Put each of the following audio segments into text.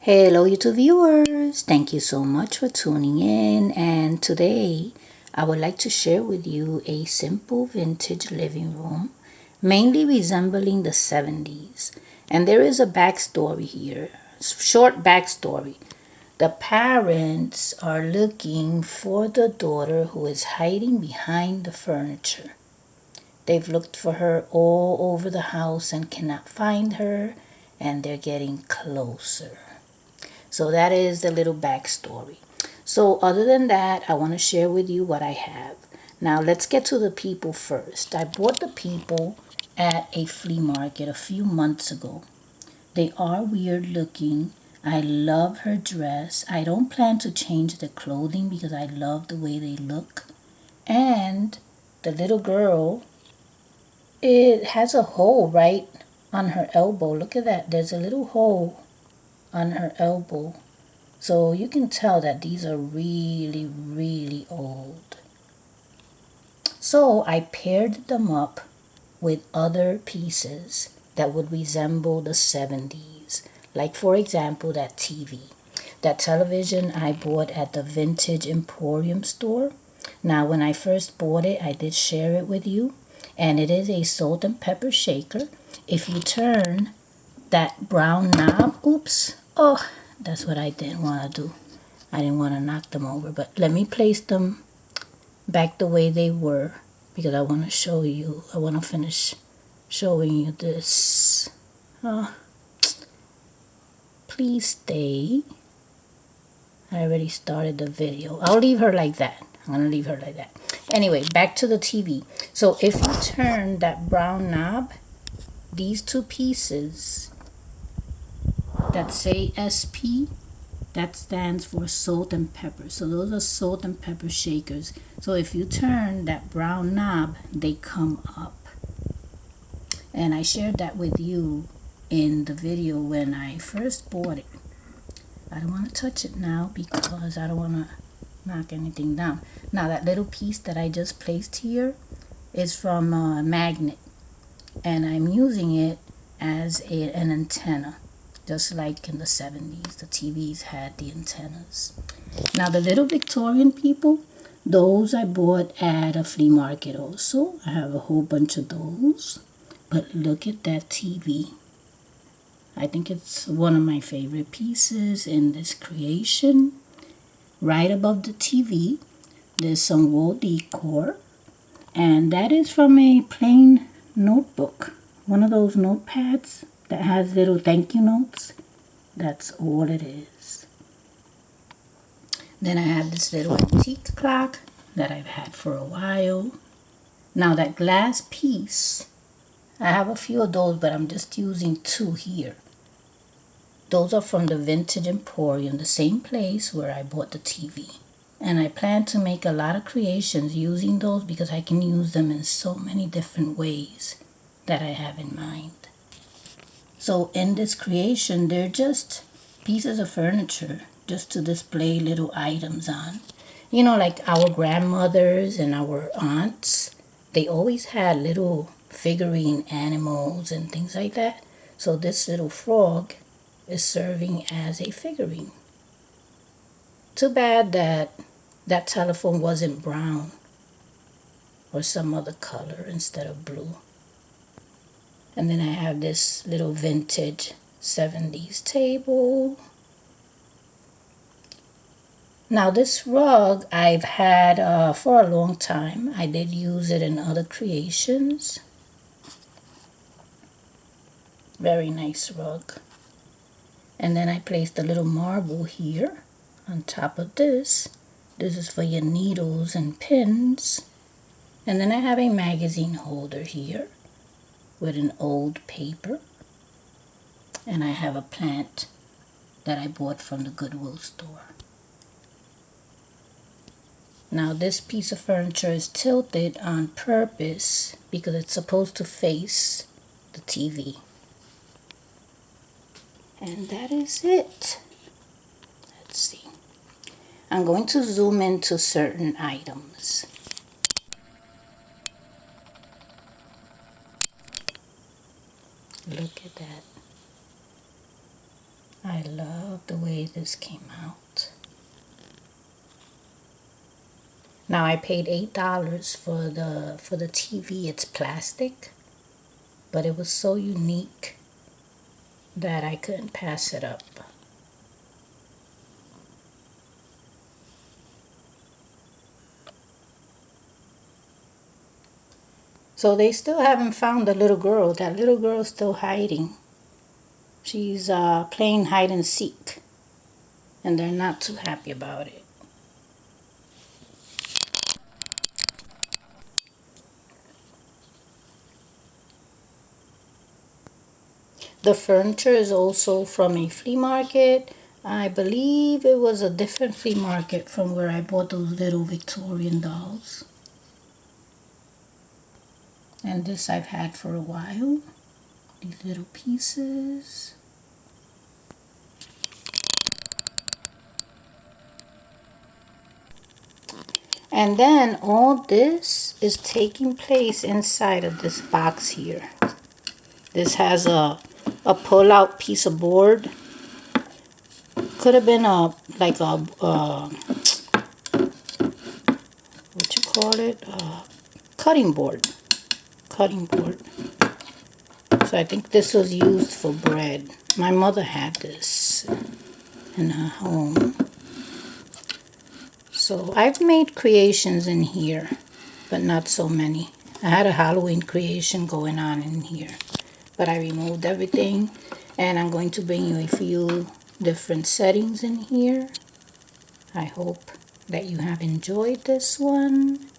Hello YouTube viewers, thank you so much for tuning in, and today I would like to share with you a simple vintage living room mainly resembling the 70s. And there is a backstory here, short backstory. The parents are looking for the daughter who is hiding behind the furniture. They've looked for her all over the house and cannot find her, and they're getting closer. So that is the little backstory. So other than that, I want to share with you what I have. Now let's get to the people first. I bought the people at a flea market a few months ago. They are weird looking. I love her dress. I don't plan to change the clothing because I love the way they look. And the little girl, it has a hole right on her elbow. Look at that. There's a little hole on her elbow. So you can tell that these are really, really old. So I paired them up with other pieces that would resemble the 70s. Like for example, that TV. That television I bought at the Vintage Emporium store. Now when I first bought it, I did share it with you. And it is a salt and pepper shaker. If you turn that brown knob, that's what I didn't want to do. I didn't want to knock them over, but let me place them back the way they were because I want to show you. I want to finish showing you this. Please stay. I already started the video. I'll leave her like that. I'm going to leave her like that. Anyway, back to the TV. So if you turn that brown knob, these two pieces that say SP, that stands for salt and pepper. So those are salt and pepper shakers. So if you turn that brown knob, they come up. And I shared that with you in the video when I first bought it. I don't want to touch it now because I don't want to knock anything down. Now that little piece that I just placed here is from a magnet. And I'm using it as an antenna. Just like in the 70s, the TVs had the antennas. Now the little Victorian people, those I bought at a flea market also. I have a whole bunch of those. But look at that TV. I think it's one of my favorite pieces in this creation. Right above the TV, there's some wall decor. And that is from a plain notebook. One of those notepads that has little thank you notes. That's all it is. Then I have this little antique clock that I've had for a while. Now that glass piece, I have a few of those, but I'm just using two here. Those are from the Vintage Emporium, the same place where I bought the TV. And I plan to make a lot of creations using those because I can use them in so many different ways that I have in mind. So in this creation, they're just pieces of furniture just to display little items on. You know, like our grandmothers and our aunts, they always had little figurine animals and things like that. So this little frog is serving as a figurine. Too bad that that telephone wasn't brown or some other color instead of blue. And then I have this little vintage 70s table. Now this rug I've had for a long time. I did use it in other creations. Very nice rug. And then I placed a little marble here on top of this. This is for your needles and pins. And then I have a magazine holder here with an old paper. And I have a plant that I bought from the Goodwill store. Now this piece of furniture is tilted on purpose because it's supposed to face the TV. And that is it. Let's see. I'm going to zoom into certain items. Look at that. I love the way this came out. Now I paid $8 for the TV. It's plastic, but it was so unique that I couldn't pass it up. So they still haven't found the little girl. That little girl's still hiding. She's playing hide and seek, and they're not too happy about it. The furniture is also from a flea market. I believe it was a different flea market from where I bought those little Victorian dolls. And this I've had for a while. These little pieces. And then all this is taking place inside of this box here. This has a pull-out piece of board. Could have been what you call it? Cutting board. Cutting board. So I think this was used for bread. My mother had this in her home. So I've made creations in here, but not so many. I had a Halloween creation going on in here, but I removed everything, and I'm going to bring you a few different settings in here. I hope that you have enjoyed this one,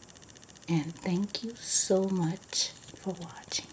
and thank you so much for watching.